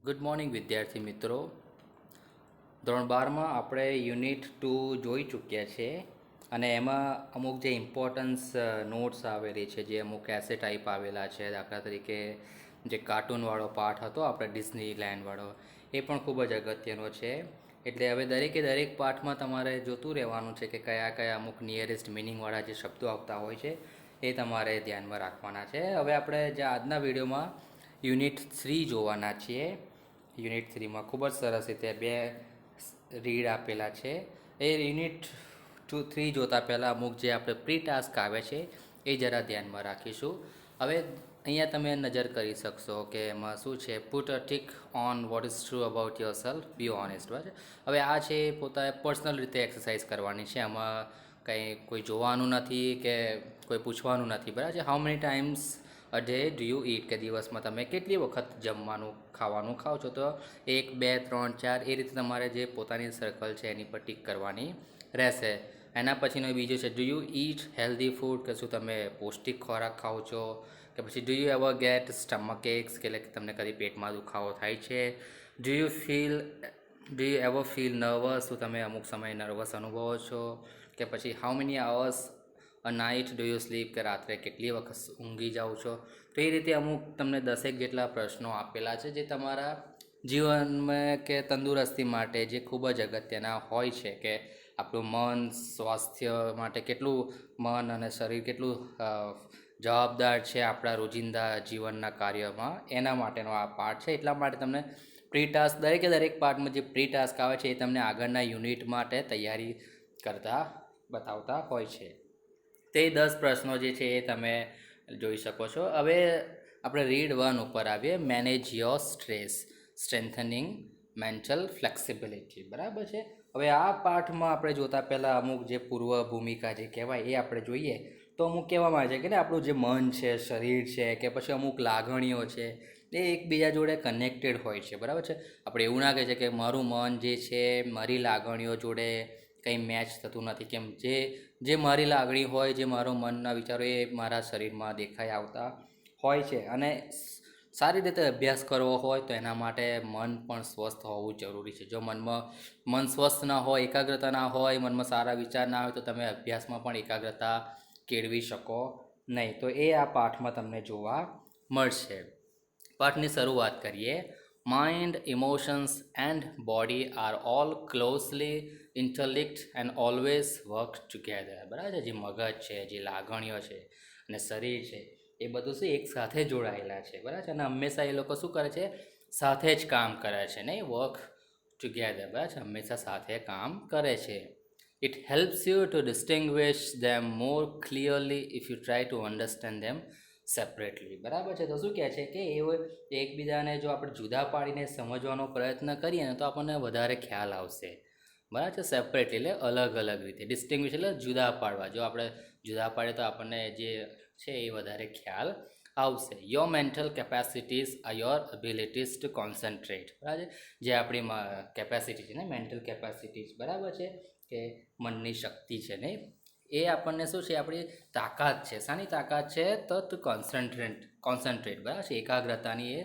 Good morning વિદ્યાર્થી મિત્રો. ધોરણ 12માં આપણે યુનિટ 2 જોઈ ચૂક્યા છે અને એમાં અમુક જે ઇમ્પોર્ટન્સ નોટ્સ આવેલી છે, જે અમુક એસે ટાઈપ આવેલા છે. દાખલા તરીકે જે કાર્ટૂનવાળો પાર્ટ હતો આપણે ડિઝની લેન્ડવાળો, એ પણ ખૂબ જ અગત્યનો છે. એટલે હવે દરેક પાર્ટમાં તમારે જોતું રહેવાનું છે કે કયા કયા અમુક નિયરેસ્ટ મિનિંગવાળા જે શબ્દો આવતા હોય છે એ તમારે ધ્યાનમાં રાખવાના છે. હવે આપણે જે આજના વિડીયોમાં યુનિટ 3 જોવાના છીએ. યુનિટ 3માં ખૂબ જ સરસ રીતે બે રીડ આપેલા છે. એ યુનિટ 3 જોતાં પહેલાં અમુક જે આપણે પ્રી ટાસ્ક આવે છે એ જરા ધ્યાનમાં રાખીશું. હવે અહીંયા તમે નજર કરી શકશો કે એમાં શું છે, put a tick on what is true about your self, be honest. બરાબર. હવે આ છે પોતાએ પર્સનલ રીતે એક્સરસાઇઝ કરવાની છે. આમાં કંઈ કોઈ જોવાનું નથી કે કોઈ પૂછવાનું નથી. બરાબર છે. How many times a day do you ઈટ, કે દિવસમાં તમે કેટલી વખત ખાવાનું ખાઓ છો. તો 1, 2, 3, 4 એ રીતે તમારે જે પોતાની સર્કલ છે એની પર ટીક કરવાની રહેશે. એના પછીનો બીજો છે, do you eat healthy food, કે શું તમે પૌષ્ટિક ખોરાક ખાઓ છો. કે પછી do you ever get stomach aches, કે તમને કદી પેટમાં દુખાવો થાય છે. Do you ever feel nervous, શું તમે અમુક સમયે નર્વસ અનુભવો છો. કે પછી how many hours a night do you sleep, કે રાત્રે કેટલી વખત ઊંઘી જાઓ છો. તો એ રીતે અમુક તમને 10 જેટલા પ્રશ્નો આપેલા છે, જે તમારા જીવનમાં કે તંદુરસ્તી માટે જે ખૂબ જ અગત્યના હોય છે. કે આપણું મન સ્વાસ્થ્ય માટે કેટલું મન અને શરીર કેટલું જવાબદાર છે આપણા રોજિંદા જીવનના કાર્યમાં, એના માટેનો આ પાર્ટ છે. એટલા માટે તમને પ્રી ટાસ્ક દરેક પાર્ટમાં જે પ્રી ટાસ્ક આવે છે એ તમને આગળના યુનિટ માટે તૈયારી કરતા બતાવતા હોય છે. તે 10 પ્રશ્નો જે છે એ તમે જોઈ શકો છો. હવે આપણે રીડ 1 ઉપર આવીએ. Manage your stress, strengthening mental flexibility. બરાબર છે. હવે આ પાઠમાં આપણે જોતાં પહેલાં અમુક જે પૂર્વ ભૂમિકા જે કહેવાય એ આપણે જોઈએ. તો અમુક કહેવામાં આવે છે કે આપણું જે મન છે, શરીર છે, કે પછી અમુક લાગણીઓ છે, એ એકબીજા જોડે કનેક્ટેડ હોય છે. બરાબર છે. આપણે એવું ના કહે છે કે મારું મન જે છે મારી લાગણીઓ જોડે કંઈ મેચ થતું નથી. કેમ જે મારી લાગણી હોય, જે મારો મનના વિચારો, એ મારા શરીરમાં દેખાઈ આવતા હોય છે. અને સારી રીતે અભ્યાસ કરવો હોય તો એના માટે મન પણ સ્વસ્થ હોવું જરૂરી છે. જો મન સ્વસ્થ ના હોય, એકાગ્રતા ના હોય, મનમાં સારા વિચાર ના હોય, તો તમે અભ્યાસમાં પણ એકાગ્રતા કેળવી શકો નહીં. તો એ આ પાઠમાં તમને જોવા મળશે. પાઠની શરૂઆત કરીએ. Mind, emotions and body are all closely interlinked and always work together. બરાબર છે. જે મગજ છે, જે લાગણીઓ છે અને શરીર છે, એ બધું શું એક સાથે જોડાયેલા છે. બરાબર છે. અને હંમેશા એ લોકો શું કરે છે, સાથે જ કામ કરે છે, નહીં વર્ક ટુગેધર. બરાબર છે. હંમેશા સાથે કામ કરે છે. It helps you to distinguish them more clearly if you try to understand them separately. બરાબર છે. તો શું કહે છે કે એ એકબીજાને જો આપણે જુદા પાડીને સમજવાનો પ્રયત્ન કરીએ ને તો આપણને વધારે ખ્યાલ આવશે. બરાબર છે. સેપરેટલી એટલે અલગ અલગ રીતે. ડિસ્ટિંગ્વિશ એટલે જુદા પાડવા. જો આપણે જુદા પાડીએ તો આપણને જે છે એ વધારે ખ્યાલ આવશે. Your mental capacities are your abilities to concentrate. બરાબર છે. જે આપણી કેપેસિટી છે ને, મેન્ટલ કેપેસિટીઝ, બરાબર છે, કે મનની શક્તિ છે ને, એ આપણને શું છે, આપણી તાકાત છે. શાની તાકાત છે? તો ટુ કોન્સન્ટ્રેટ. બરાબર છે. એકાગ્રતાની એ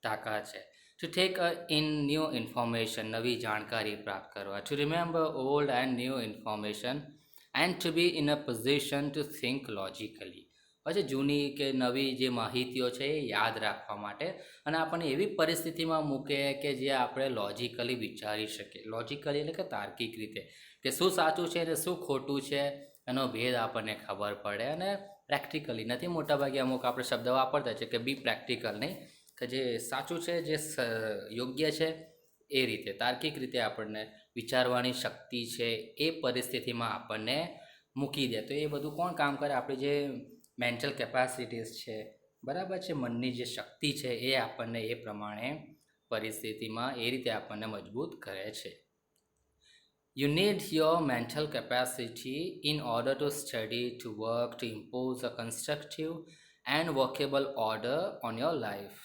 તાકાત છે. To take in new information, નવી જાણકારી પ્રાપ્ત કરવા. To remember old and new information and to be in a position to think logically. પછી જૂની કે નવી જે માહિતીઓ છે એ યાદ રાખવા માટે અને આપણને એવી પરિસ્થિતિમાં મૂકે કે જે આપણે લોજિકલી વિચારી શકીએ. લોજિકલી એટલે કે તાર્કિક રીતે, કે શું સાચું છે અને શું ખોટું છે એનો ભેદ આપણને ખબર પડે. અને પ્રેક્ટિકલી નથી, મોટાભાગે અમુક આપણે શબ્દ વાપરતા છે કે બી પ્રેક્ટિકલ, નહીં, કે જે સાચું છે, જે યોગ્ય છે, એ રીતે તાર્કિક રીતે આપણને વિચારવાની શક્તિ છે એ પરિસ્થિતિમાં આપણને મૂકી દે. તો એ બધું કોણ કામ કરે? આપણી જે મેન્ટલ કેપેસિટીઝ છે, બરાબર છે, મનની જે શક્તિ છે, એ આપણને એ પ્રમાણે પરિસ્થિતિમાં એ રીતે આપણને મજબૂત કરે છે. You need your mental capacity in order to study, to work, to impose a constructive and workable order on your life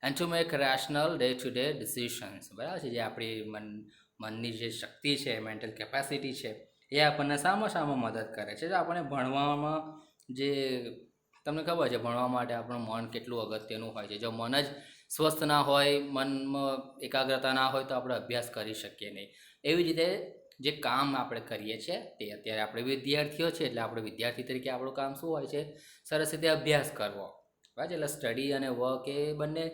and to make rational day-to-day decisions. બરાબર છે. જે આપણી મનની જે શક્તિ છે, મેન્ટલ કેપેસિટી છે, એ આપણને સામાં મદદ કરે છે. જો આપણે ભણવામાં જે તમને ખબર છે, ભણવા માટે આપણું મન કેટલું અગત્યનું હોય છે. જો મન જ સ્વસ્થ ના હોય, મનમાં એકાગ્રતા ના હોય તો આપણે અભ્યાસ કરી શકીએ નહીં. એવી જ રીતે જે કામ આપણે કરીએ છીએ તે અત્યારે આપણે વિદ્યાર્થીઓ છે એટલે આપણે વિદ્યાર્થી તરીકે આપણું કામ શું હોય છે? સરસ રીતે અભ્યાસ કરવો, બરાબર. એટલે સ્ટડી અને વર્ક એ બંને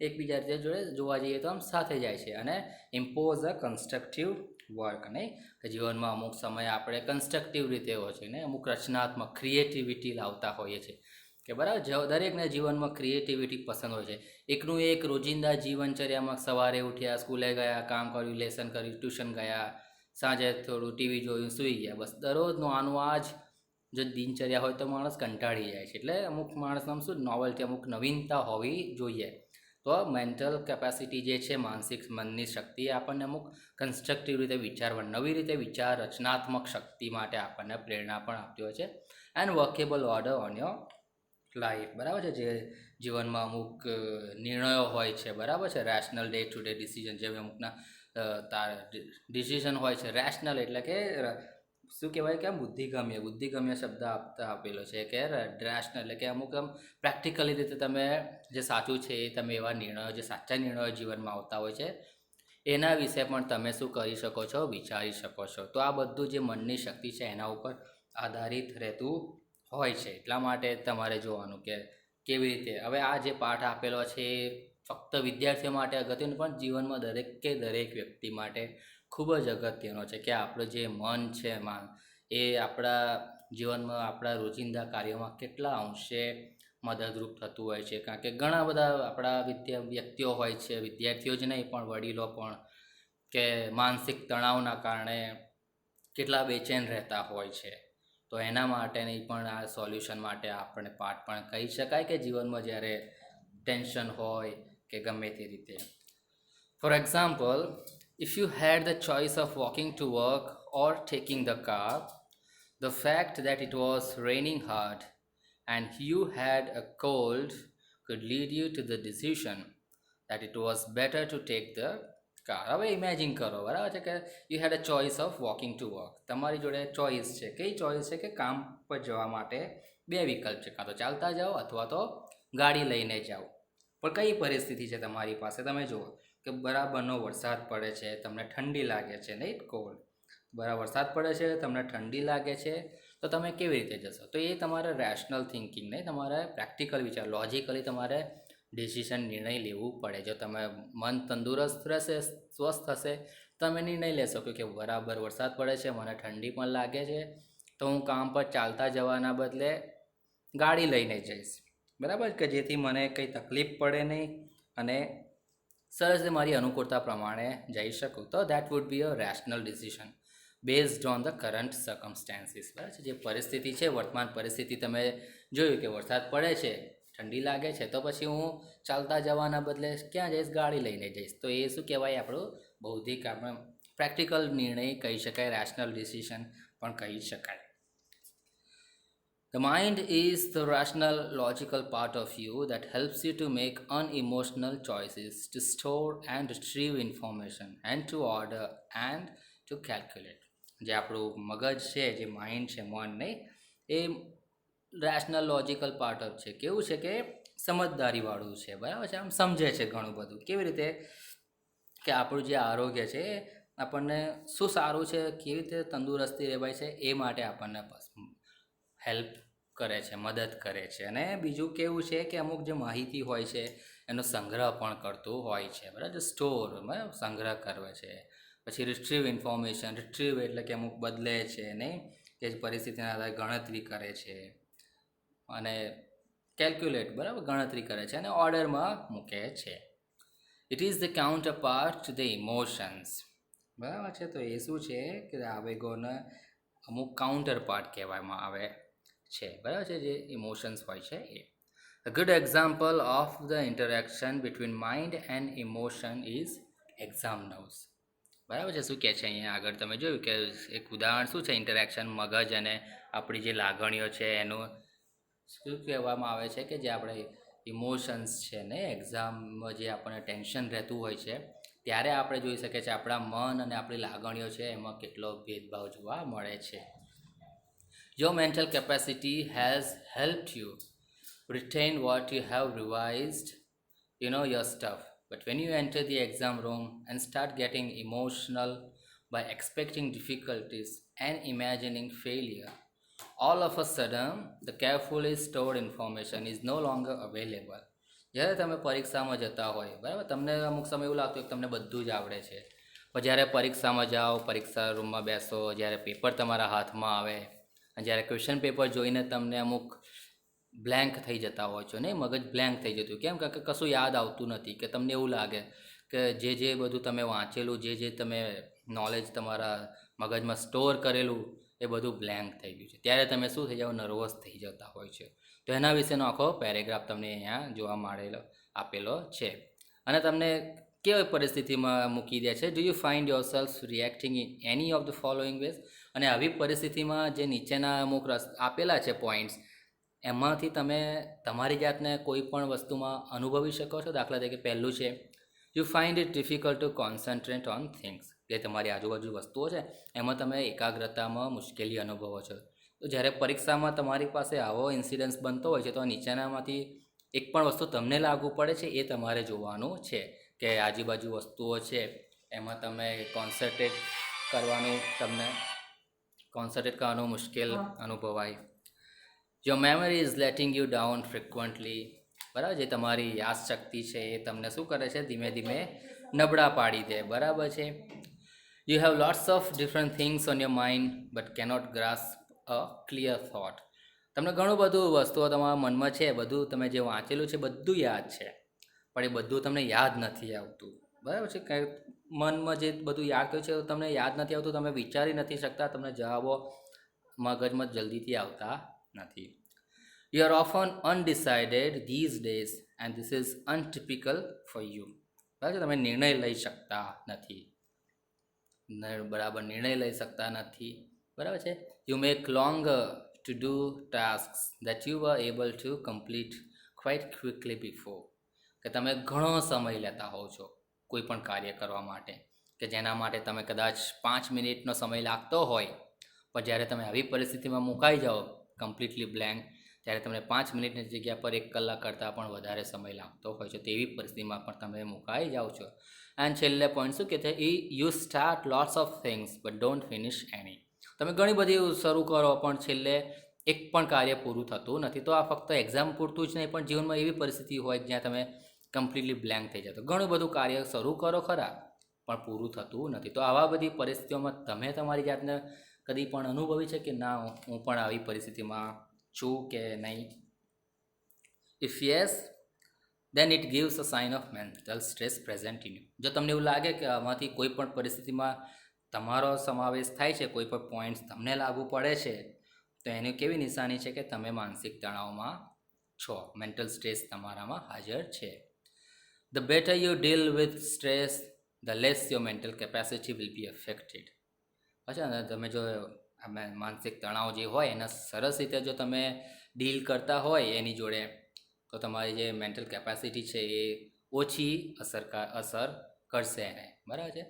એકબીજા રીતે જોડે જોવા જઈએ તો આમ સાથે જાય છે. અને ઇમ્પોઝ અ કન્સ્ટ્રક્ટિવ વર્ક, નહીં કે જીવનમાં અમુક સમયે આપણે કન્સ્ટ્રક્ટિવ રીતે હોય છે ને અમુક રચનાત્મક ક્રિએટિવિટી લાવતા હોઈએ છીએ કે બરાબર. દરેકને જીવનમાં ક્રિએટિવિટી પસંદ હોય છે. એકનું એક રોજિંદા જીવનચર્યામાં સવારે ઉઠ્યા, સ્કૂલે ગયા, કામ કર્યું, લેસન કર્યું, ટ્યુશન ગયા, સાંજે થોડું ટીવી જોયું, સૂઈ ગયા, બસ દરરોજનું આનું આ જ જો દિનચર્યા હોય તો માણસ કંટાળી જાય છે. એટલે અમુક માણસમાં શું નોવેલ્ટી, અમુક નવીનતા હોવી જોઈએ. તો મેન્ટલ કેપેસિટી જે છે, માનસિક મનની શક્તિ આપણને અમુક કન્સ્ટ્રક્ટિવ રીતે વિચારવા, નવી રીતે વિચાર, રચનાત્મક શક્તિ માટે આપણને પ્રેરણા પણ આપતી હોય છે. And workable order on your life, બરાબર છે. જે જીવનમાં અમુક નિર્ણયો હોય છે, બરાબર છે, rational day to day decision, જે અમુકના ડિસિઝન હોય છે રેશનલ, એટલે કે શું કહેવાય કે બુદ્ધિગમ્ય શબ્દ આપેલો છે કે રેશનલ, એટલે કે અમુક આમ પ્રેક્ટિકલી રીતે તમે જે સાચું છે એ તમે એવા નિર્ણયો, જે સાચા નિર્ણયો જીવનમાં આવતા હોય છે એના વિશે પણ તમે શું કરી શકો છો? વિચારી શકો છો. તો આ બધું જે મનની શક્તિ છે એના ઉપર આધારિત રહેતું હોય છે. એટલા માટે તમારે જોવાનું કે કેવી રીતે. હવે આ જે પાઠ આપેલો છે એ ફક્ત વિદ્યાર્થીઓ માટે અગત્યનું, પણ જીવનમાં દરેક વ્યક્તિ માટે ખૂબ જ અગત્યનો છે કે આપણું જે મન છે એ આપણા જીવનમાં, આપણા રોજિંદા કાર્યોમાં કેટલા અંશે મદદરૂપ થતું હોય છે. કારણ કે ઘણા બધા આપણા વ્યક્તિઓ હોય છે, વિદ્યાર્થીઓ જ નહીં પણ વડીલો પણ, કે માનસિક તણાવના કારણે કેટલા બેચેન રહેતા હોય છે. તો એના માટેની પણ આ સોલ્યુશન માટે આપણે પાઠ પણ કહી શકાય કે જીવનમાં જ્યારે ટેન્શન હોય કે ગમે તે રીતે. For example, if you had the choice of walking to work or taking the car, the fact that it was raining hard and you had a cold could lead you to the decision that it was better to take the car. હવે imagine કરો, બરાબર છે, કે you had a choice of walking to work. તમારી જોડે choice છે. કઈ choice છે? કે કામ પર જવા માટે બે વિકલ્પ છે, કાં તો ચાલતા જાઓ અથવા તો ગાડી લઈને જાઓ. પણ કઈ પરિસ્થિતિ છે તમારી પાસે? તમે જુઓ કે બરાબરનો વરસાદ પડે છે, તમને ઠંડી લાગે છે, નહીં કોલ્ડ, બરાબર વરસાદ પડે છે, તમને ઠંડી લાગે છે, તો તમે કેવી રીતે જશો? તો એ તમારે રેશનલ થિંકિંગ નહીં, તમારે પ્રેક્ટિકલ વિચાર, લોજિકલી તમારે ડિસિઝન, નિર્ણય લેવું પડે. જો તમે મન તંદુરસ્ત રહેશે, સ્વસ્થ હશે, તમે નિર્ણય લેશો કે બરાબર વરસાદ પડે છે, મને ઠંડી પણ લાગે છે, તો હું કામ પર ચાલતા જવાના બદલે ગાડી લઈને જઈશ, બરાબર, કે જેથી મને કંઈ તકલીફ પડે નહીં અને સરસ રીતે મારી અનુકૂળતા પ્રમાણે જઈ શકું. તો that would be a rational decision based on the current circumstances, બરાબર છે. જે પરિસ્થિતિ છે, વર્તમાન પરિસ્થિતિ, તમે જોયું કે વરસાદ પડે છે, ઠંડી લાગે છે, તો પછી હું ચાલતા જવાના બદલે ક્યાં જઈશ? ગાડી લઈને જઈશ. તો એ શું કહેવાય? આપણું બૌદ્ધિક, આપણે પ્રેક્ટિકલ નિર્ણય કહી શકાય, રેશનલ ડિસિઝન પણ કહી શકાય. The mind is the rational, logical part of you that helps you to make unemotional choices, to store and retrieve information, and to order and to calculate. જે આપણું મગજ છે, જે માઇન્ડ છે, મન નહીં, એ રેશનલ, લોજિકલ પાર્ટ ઓફ છે. કેવું છે કે સમજદારીવાળું છે, બરાબર છે. આમ સમજે છે ઘણું બધું. કેવી રીતે? કે આપણું જે આરોગ્ય છે, આપણને શું સારું છે, કેવી રીતે તંદુરસ્તી રહેવાય છે, એ માટે આપણને હેલ્પ કરે છે, મદદ કરે છે. અને બીજું કેવું છે કે અમુક જે માહિતી હોય છે એનો સંગ્રહ પણ કરતું હોય છે, બરાબર. સ્ટોર, બરાબર, સંગ્રહ કરે છે. પછી રિટ્રીવ ઇન્ફોર્મેશન, રિટ્રીવ એટલે કે અમુક બદલે છે, નહીં, કે પરિસ્થિતિના આધારે ગણતરી કરે છે. અને કેલ્ક્યુલેટ, બરાબર, ગણતરી કરે છે. અને ઓર્ડરમાં મૂકે છે. It is the counter part to the emotions, બરાબર છે. તો એ શું છે કે આવેગોને અમુક કાઉન્ટર પાર્ટ કહેવામાં આવે છે, બરાબર છે, જે ઇમોશન્સ હોય છે એ. A good example of the interaction between mind and emotion is exam nerves, બરાબર છે. શું કહે છે અહીંયા આગળ? તમે જોયું કે એક ઉદાહરણ શું છે? ઇન્ટરેક્શન મગજ અને આપણી જે લાગણીઓ છે એનું શું કહેવામાં આવે છે કે જે આપણે ઇમોશન્સ છે ને, એક્ઝામમાં જે આપણને ટેન્શન રહેતું હોય છે ત્યારે આપણે જોઈ શકીએ છીએ આપણા મન અને આપણી લાગણીઓ છે એમાં કેટલો ભેદભાવ જોવા મળે છે. Your mental capacity has helped you retain what you have revised you know your stuff. But when you enter the exam room and start getting emotional by expecting difficulties and imagining failure, all of a sudden the carefully stored information is no longer available. જ્યારે તમે પરીક્ષામાં જતા હોય બરાબર, તમને અમુક સમય એવું લાગતું કે તમને બધું જ આવડે છે, પણ જ્યારે પરીક્ષામાં જાઓ, પરીક્ષા રૂમમાં બેસો, જ્યારે પેપર તમારા હાથમાં આવે અને જ્યારે ક્વેશ્ચન પેપર જોઈને તમને અમુક બ્લેન્ક થઈ જતા હોય છો, નહીં મગજ બ્લેન્ક થઈ જતું, કેમ કે કશું યાદ આવતું નથી, કે તમને એવું લાગે કે જે બધું તમે વાંચેલું, જે તમે નોલેજ તમારા મગજમાં સ્ટોર કરેલું એ બધું બ્લેન્ક થઈ ગયું છે. ત્યારે તમે શું થઈ જાઓ, નર્વસ થઈ જતા હોય છે. તો એના વિશેનો આખો પેરેગ્રાફ તમને અહીંયા જોવા આપેલો છે. અને તમને કેવી પરિસ્થિતિમાં મૂકી દે છે, do you find yourself reacting in any of the following ways. અને આવી પરિસ્થિતિમાં જે નીચેના અમુક આપેલા છે પોઈન્ટ્સ, એમાંથી તમે તમારી જાતને કોઈ પણ વસ્તુમાં અનુભવી શકો છો. દાખલા તરીકે પહેલું છે, you find it difficult to concentrate on things. જે તમારી આજુબાજુ વસ્તુઓ છે એમાં તમે એકાગ્રતામાં મુશ્કેલી અનુભવો છો. તો જ્યારે પરીક્ષામાં તમારી પાસે આવો ઇન્સિડન્સ બનતો હોય છે, તો નીચેનામાંથી એક પણ વસ્તુ તમને લાગુ પડે છે એ તમારે જોવાનું છે, કે આજુબાજુ વસ્તુઓ છે એમાં તમે કોન્સન્ટ્રેટ કરવાનું મુશ્કેલ અનુભવાય. Your memory is letting you down frequently. બરાબર, જે તમારી યાદશક્તિ છે એ તમને શું કરે છે, ધીમે ધીમે નબળા પાડી દે. બરાબર છે. You have lots of different things on your mind but cannot grasp a clear thought. તમને ઘણું બધું વસ્તુઓ તમારા મનમાં છે, બધું તમે જે વાંચેલું છે બધું યાદ છે, પણ એ બધું તમને યાદ નથી આવતું. બરાબર છે. કંઈ મનમાં જે બધું યાદ કર્યું છે તમને યાદ નથી આવતું, તમે વિચારી નથી શકતા, તમને જવાબો મગજમાં જલ્દીથી આવતા નથી. You are often undecided these days and this is untypical for you. બરાબર છે. તમે નિર્ણય લઈ શકતા નથી, બરાબર નિર્ણય લઈ શકતા નથી. બરાબર છે. You make long to do task that you var able to complete quite quickly before. કે તમે ઘણો સમય લેતા હોવ છો કોઈ પણ કાર્ય કરવા માટે, કે જેના માટે તમે કદાચ 5 મિનિટનો સમય લાગતો હોય, પણ જ્યારે તમે આવી પરિસ્થિતિમાં મુકાઈ જાઓ કમ્પ્લીટલી બ્લેન્ક, ત્યારે તમને 5 મિનિટની જગ્યા પર 1 કલાક કરતાં પણ વધારે સમય લાગતો હોય છે. તેવી પરિસ્થિતિમાં પણ તમે મુકાઈ જાઓ છો. એન્ડ છેલ્લે પોઈન્ટ શું કહે છે, you start lots of things but don't finish any. તમે ઘણી બધી શરૂ કરો પણ છેલ્લે એક પણ કાર્ય પૂરું થતું નથી. તો આ ફક્ત એક્ઝામ પૂરતું જ નહીં, પણ જીવનમાં એવી પરિસ્થિતિ હોય જ્યાં તમે કમ્પ્લીટલી બ્લેન્ક થઈ જાય. તો ઘણું બધું કાર્ય શરૂ કરો ખરા, પણ પૂરું થતું નથી. તો આવા બધી પરિસ્થિતિઓમાં તમે તમારી જાતને કદી પણ અનુભવી છે કે ના હું પણ આવી પરિસ્થિતિમાં છું કે નહીં? If yes, then it gives a sign of mental stress present in you. જો તમને એવું લાગે કે આમાંથી કોઈ પણ પરિસ્થિતિમાં તમારો સમાવેશ થાય છે, કોઈ પણ પોઈન્ટ્સ તમને લાગુ પડે છે, તો એની કેવી નિશાની છે કે તમે માનસિક તણાવમાં છો, મેન્ટલ સ્ટ્રેસ તમારામાં હાજર છે. The better you deal with stress, the less your mental capacity will be affected. અચ્છા, અને તમે જો માનસિક તણાવ જે હોય એના સરસ રીતે જો તમે ડીલ કરતા હોય એની જોડે, તો તમારી જે મેન્ટલ કેપેસિટી છે એ ઓછી અસર કરશે એને. બરાબર છે.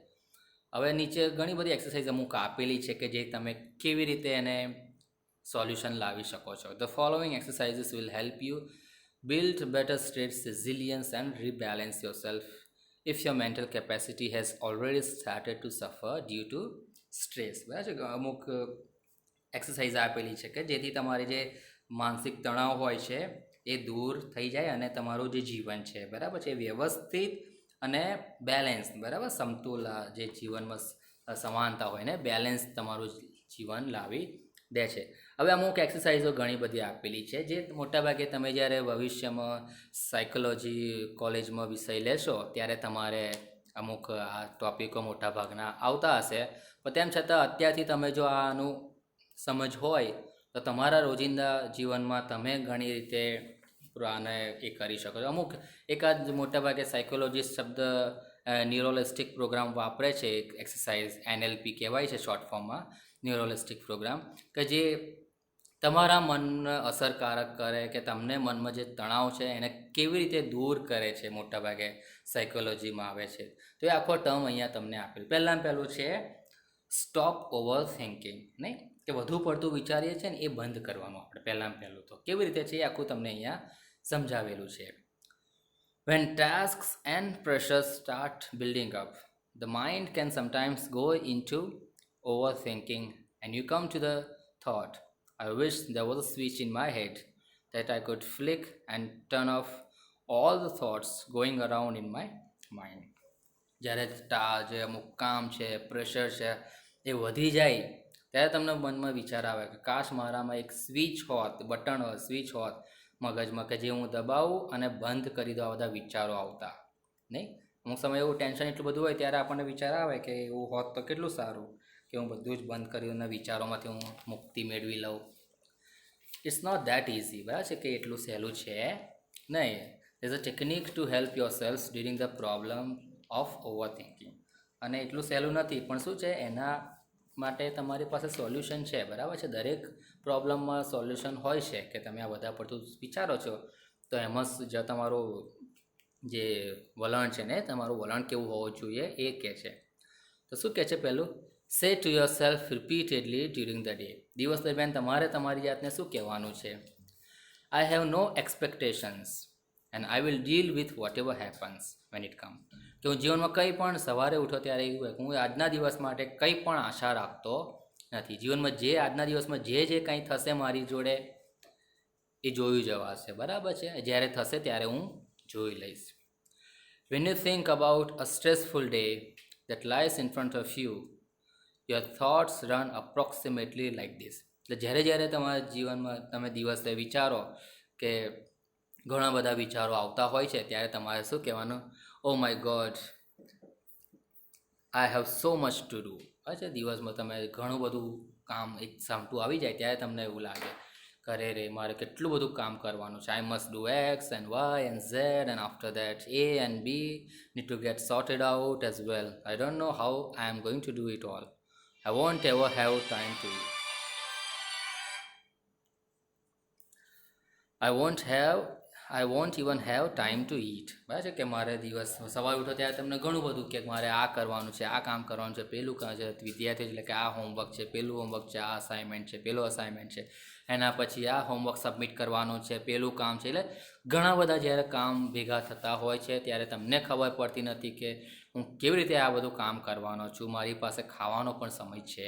હવે નીચે ઘણી બધી એક્સરસાઇઝ અમુક આપેલી છે કે જે તમે કેવી રીતે એને સોલ્યુશન લાવી શકો છો. The following exercises will help you build better stress resilience and rebalance yourself if your mental capacity has already started to suffer due to stress. બરાબર છે. અમુક એક્સરસાઇઝ આપેલી છે કે જેથી તમારી જે માનસિક તણાવ હોય છે એ દૂર થઈ જાય અને તમારું જે જીવન છે બરાબર છે વ્યવસ્થિત અને બેલેન્સ, બરાબર સમતુલ, જે જીવનમાં સમાનતા હોય ને બેલેન્સ તમારું જીવન લાવી દે છે. હવે અમુક એક્સરસાઇઝો ઘણી બધી આપેલી છે જે મોટાભાગે તમે જ્યારે ભવિષ્યમાં સાયકોલોજી કોલેજમાં વિષય લેશો ત્યારે તમારે અમુક આ ટૉપિકો મોટાભાગના આવતા હશે, પણ તેમ છતાં અત્યારથી તમે જો આનું સમજ હોય તો તમારા રોજિંદા જીવનમાં તમે ઘણી રીતે આને એ કરી શકો છો. અમુક એકાદ મોટાભાગે સાયકોલોજીસ્ટ શબ્દ ન્યુરોલિસ્ટિક પ્રોગ્રામ વાપરે છે, એક એક્સરસાઇઝ NLP કહેવાય છે શોર્ટ ફોર્મમાં, ન્યુરોલિસ્ટિક પ્રોગ્રામ, કે જે તમારા મનને અસરકારક કરે, કે તમને મનમાં જે તણાવ છે એને કેવી રીતે દૂર કરે છે, મોટાભાગે સાયકોલોજીમાં આવે છે. તો એ આખો ટર્મ અહીંયા તમને આપેલું. પહેલું છે સ્ટોપ ઓવર થિંકિંગ, નહીં કે વધુ પડતું વિચારીએ છીએ ને એ બંધ કરવાનું આપણે પહેલું તો કેવી રીતે છે એ આખું તમને અહીંયા સમજાવેલું છે. When tasks and pressures start building up, the mind can sometimes go into overthinking, and you come to the thought, I wish there was a switch in my head that I could flick and turn off all the thoughts going around in my mind. જ્યારે જે અમુક કામ છે pressure છે એ વધી જાય ત્યારે તમને મનમાં વિચાર આવે કે કાશ મારામાં એક સ્વિચ હોત બટન હોત સ્વિચ હોત મગજમાં કે જે હું દબાવું અને બંધ કરી દઉં આ બધા વિચારો આવતા નહીં. અમુક સમય એવું ટેન્શન એટલું બધું હોય ત્યારે આપણને વિચાર આવે કે એવું હોત તો કેટલું સારું કે હું બધું જ બંધ કર્યું અને વિચારોમાંથી હું મુક્તિ મેળવી લઉં. ઇટ્સ નોટ દેટ ઇઝી, બરાબર છે કે એટલું સહેલું છે નહીં. Is a technique to help your self during the problem of over thinking. અને એટલું સહેલું નથી પણ શું છે એના માટે તમારી પાસે સોલ્યુશન છે, બરાબર છે. દરેક પ્રોબ્લેમમાં સોલ્યુશન હોય છે કે તમે આ બધા પડતું વિચારો છો તો એમાં જ તમારું જે વલણ છે ને તમારું વલણ કેવું હોવું જોઈએ એ કહે છે. તો શું કહે છે પહેલું, say to yourself repeatedly during the day. દિવસ દરમિયાન તમારે તમારી જાતને શું કહેવાનું છે, I have no expectations and I will deal with whatever happens when it come. કે હું જીવનમાં કંઈ પણ સવારે ઉઠો ત્યારે એવું હોય કે હું આજના દિવસ માટે કંઈ પણ આશા રાખતો નથી. જીવનમાં જે આજના દિવસમાં જે કંઈ થશે મારી જોડે એ જોયું જવાશે, બરાબર છે. જ્યારે થશે ત્યારે હું જોઈ લઈશ. When you think about a stressful day that lies in front of you, your thoughts run approximately like this. એટલે જ્યારે તમારા જીવનમાં તમે દિવસે વિચારો કે ઘણા બધા વિચારો આવતા હોય છે ત્યારે તમારે શું કહેવાનું, oh my God I have so much to do. અચ્છા, દિવસમાં તમે ઘણું બધું કામ એક સામટું આવી જાય ત્યારે તમને એવું લાગે કરે રે મારે કેટલું બધું કામ કરવાનું છે. I must do X and Y and Z and after that A and B need to get sorted out as well. I don't know how I am going to do it all. I won't ever have time to eat. I won't even have time to eat. બરાબર છે કે મારે દિવસ સવારે ઉઠો ત્યારે તમને ઘણું બધું કે મારે આ કરવાનું છે, આ કામ કરવાનું છે, પેલું કામ છે. વિદ્યાર્થી એટલે કે આ હોમવર્ક છે, પેલું હોમવર્ક છે, આ અસાઇનમેન્ટ છે, પેલું અસાઇનમેન્ટ છે, એના પછી આ હોમવર્ક સબમિટ કરવાનું છે, પેલું કામ છે. એટલે ઘણા બધા જ્યારે કામ ભેગા થતા હોય છે ત્યારે તમને ખબર પડતી નથી કે હું કેવી રીતે આ બધું કામ કરવાનો છું. મારી પાસે ખાવાનો પણ સમય છે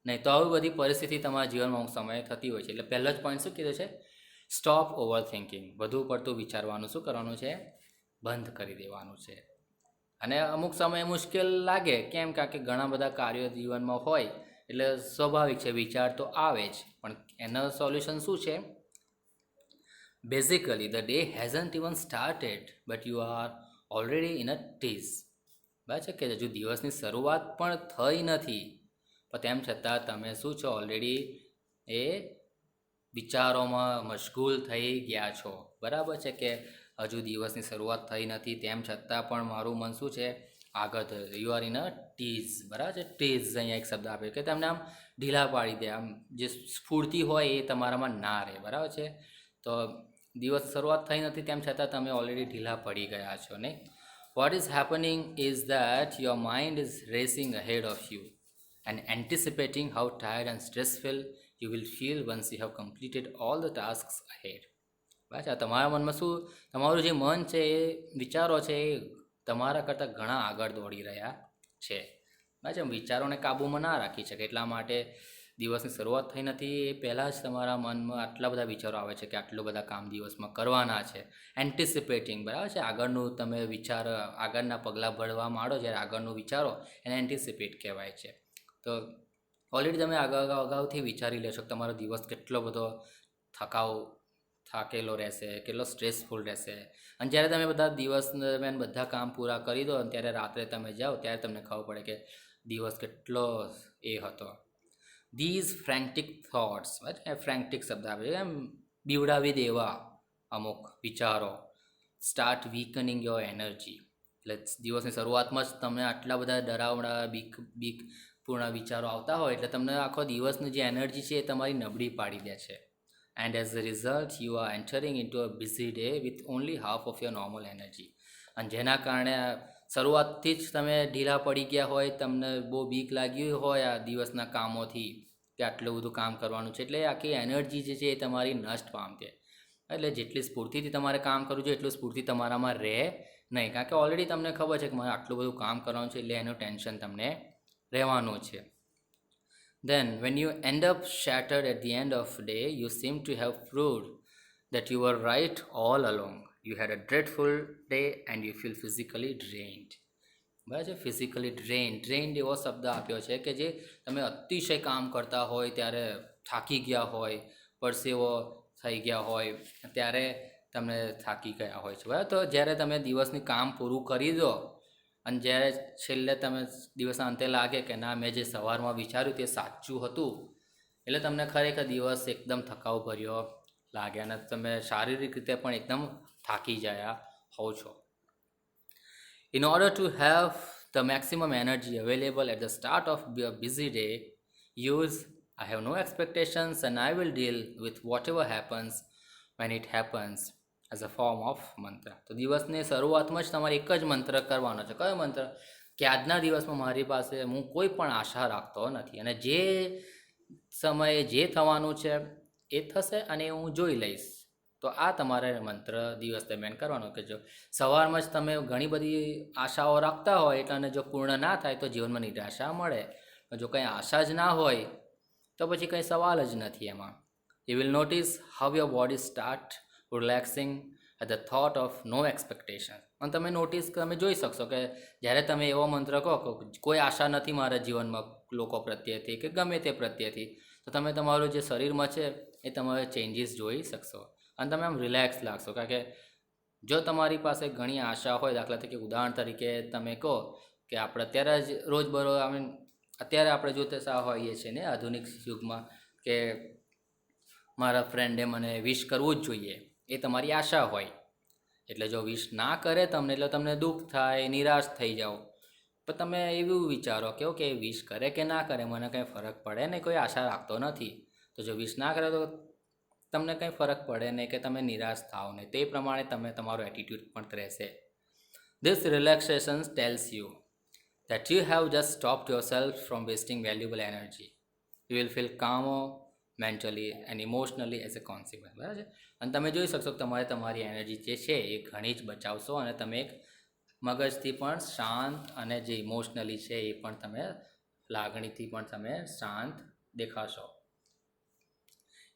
નહીં. તો આવી બધી પરિસ્થિતિ તમારા જીવનમાં અમુક સમયે થતી હોય છે. એટલે પહેલો જ પોઈન્ટ શું કીધું છે, સ્ટોપ ઓવર થિંકિંગ. વધુ પડતું વિચારવાનું શું કરવાનું છે, બંધ કરી દેવાનું છે. અને અમુક સમયે મુશ્કેલ લાગે, કેમ કારણ કે ઘણા બધા કાર્યો જીવનમાં હોય એટલે સ્વાભાવિક છે વિચાર તો આવે જ. પણ એનો સોલ્યુશન શું છે, basically the day hasn't even started but you are already in a tease. બરાબર છે કે હજુ દિવસની શરૂઆત પણ થઈ નથી પણ તેમ છતાં તમે શું છો, ઓલરેડી એ વિચારોમાં મશગુલ થઈ ગયા છો. બરાબર છે કે હજુ દિવસની શરૂઆત થઈ નથી તેમ છતાં પણ મારું મન શું છે, આગળ you are in a tease. બરાબર છે, ટીઝ અહીંયા એક શબ્દ આપ્યો કે તમને આમ ઢીલા પાડી દે, આમ જે સ્ફૂર્તિ હોય એ તમારામાં ના રહે. બરાબર છે, તો દિવસ શરૂઆત થઈ નથી તેમ છતાં તમે ઓલરેડી ઢીલા પડી ગયા છો નહીં. What is happening is that your mind is racing ahead of you and anticipating how tired and stressful you will feel once you have completed all the tasks ahead. બરાબર, તમારા મનમાં શું, તમારું જે મન છે એ વિચારો છે એ તમારા કરતાં ઘણા આગળ દોડી રહ્યા છે. બરાબર, વિચારોને કાબૂમાં ના રાખી શકે એટલા માટે દિવસની શરૂઆત થઈ નથી એ પહેલાં જ તમારા મનમાં આટલા બધા વિચારો આવે છે કે આટલું બધા કામ દિવસમાં કરવાના છે. એન્ટિસિપેટિંગ, બરાબર છે, આગળનું તમે વિચાર આગળના પગલાં ભરવા માંડો જ્યારે આગળનું વિચારો એને એન્ટિસિપેટ કહેવાય છે. તો ઓલરેડી તમે અગાઉથી વિચારી લેશો કે તમારો દિવસ કેટલો બધો થાકેલો રહેશે, કેટલો સ્ટ્રેસફુલ રહેશે. અને જ્યારે તમે બધા દિવસ દરમિયાન બધા કામ પૂરા કરી દો અને ત્યારે રાત્રે તમે જાઓ ત્યારે તમને ખબર પડે કે દિવસ કેટલો એ હતો. ધીઝ ફ્રેન્ટિક થોટ્સ, ફ્રેન્ટિક શબ્દ આવે છે એમ બીવડાવી દેવા અમુક વિચારો, સ્ટાર્ટ વીકનિંગ યોર એનર્જી. એટલે દિવસની શરૂઆતમાં જ તમને આટલા બધા ડરાવના બીક પૂર્ણ વિચારો આવતા હોય એટલે તમને આખો દિવસની જે એનર્જી છે એ તમારી નબળી પાડી દે છે. And as a result you are entering into a busy day with only half of your normal energy. અને જેના કારણે શરૂઆતથી જ તમે ઢીલા પડી ગયા હોય, તમને બહુ બીક લાગી હોય આ દિવસના કામોથી કે આટલું બધું કામ કરવાનું છે એટલે આખી એનર્જી જે છે એ તમારી નષ્ટ પામશે. એટલે જેટલી સ્ફૂર્તિથી તમારે કામ કરવું જોઈએ એટલું સ્ફૂર્તિ તમારામાં રહે નહીં, કારણ કે ઓલરેડી તમને ખબર છે કે મારે આટલું બધું કામ કરવાનું છે, એટલે એનું ટેન્શન તમને રહેવાનું છે. Then when you end up shattered at the end of the day, you seem to have proved that you were right all along. You had a dreadful day and you feel physically drained. બરાબર છે. Physically ડ્રેન્ડ એવો શબ્દ આપ્યો છે કે જે તમે અતિશય કામ કરતા હોય ત્યારે થાકી ગયા હોય, પરસેવો થઈ ગયા હોય, ત્યારે તમે થાકી ગયા હોય છે, બરાબર. તો જ્યારે તમે દિવસની કામ પૂરું કરી દો અને જ્યારે છેલ્લે તમે દિવસના અંતે લાગે કે ના, મેં જે સવારમાં વિચાર્યું તે સાચું હતું, એટલે તમને ખરેખર દિવસ એકદમ થકાવ ભર્યો લાગે અને તમે શારીરિક રીતે પણ એકદમ થાકી ગયા હોવ છો. In order to have the maximum energy available at the start of your busy day, use I have no expectations and I will deal with whatever happens when it happens as a form of mantra. તો દિવસની શરૂઆતમાં જ તમારે એક જ મંત્ર કરવાનો છે. કયો મંત્ર? કે આજના દિવસમાં મારી પાસે હું કોઈ પણ આશા રાખતો નથી અને જે સમયે જે થવાનું છે એ થશે અને હું જોઈ લઈશ. તો આ તમારે મંત્ર દિવસ દરમિયાન કરવાનો કે જો સવારમાં જ તમે ઘણી બધી આશાઓ રાખતા હોય એટલે અને જો પૂર્ણ ના થાય તો જીવનમાં નિરાશા મળે. જો કંઈ આશા જ ના હોય તો પછી કંઈ સવાલ જ નથી એમાં. You will notice how your body start relaxing at the thought of no expectation. અને તમે તમે જોઈ શકશો કે જ્યારે તમે એવો મંત્ર કહો કે કોઈ આશા નથી મારા જીવનમાં લોકો પ્રત્યેથી કે ગમે તે પ્રત્યેથી, તો તમે તમારું જે શરીરમાં છે એ તમારે ચેન્જીસ જોઈ શકશો અને તમે આમ રિલેક્સ લાગશો. કારણ કે જો તમારી પાસે ઘણી આશા હોય, દાખલા તરીકે ઉદાહરણ તરીકે તમે કહો કે આપણે અત્યારે જ રોજબરોજ અત્યારે આપણે જોતા હોઈએ છીએ ને આધુનિક યુગમાં કે મારા ફ્રેન્ડે મને વિશ કરવું જ જોઈએ, એ તમારી આશા હોય. એટલે જો વિશ ના કરે તમને એટલે તમને દુઃખ થાય, નિરાશ થઈ જાઓ. પણ તમે એવું વિચારો કે ઓકે, વિશ કરે કે ના કરે મને કંઈ ફરક પડે ને, કોઈ આશા રાખતો નથી. તો જો વિશ ના કરે તો તમને કંઈ ફરક પડે નહીં કે તમે નિરાશ થાઓ નહીં. તે પ્રમાણે તમે તમારો એટીટ્યૂડ પણ રહેશે. This relaxation tells you that you have just stopped yourself from wasting valuable energy. You will feel calmer mentally and emotionally as a consequence. બરાબર છે. અને તમે જોઈ શકશો કે તમારી એનર્જી જે છે એ ઘણી જ બચાવશો અને તમે એક મગજથી પણ શાંત અને જે ઇમોશનલી છે એ પણ તમે લાગણીથી પણ તમે શાંત દેખાશો.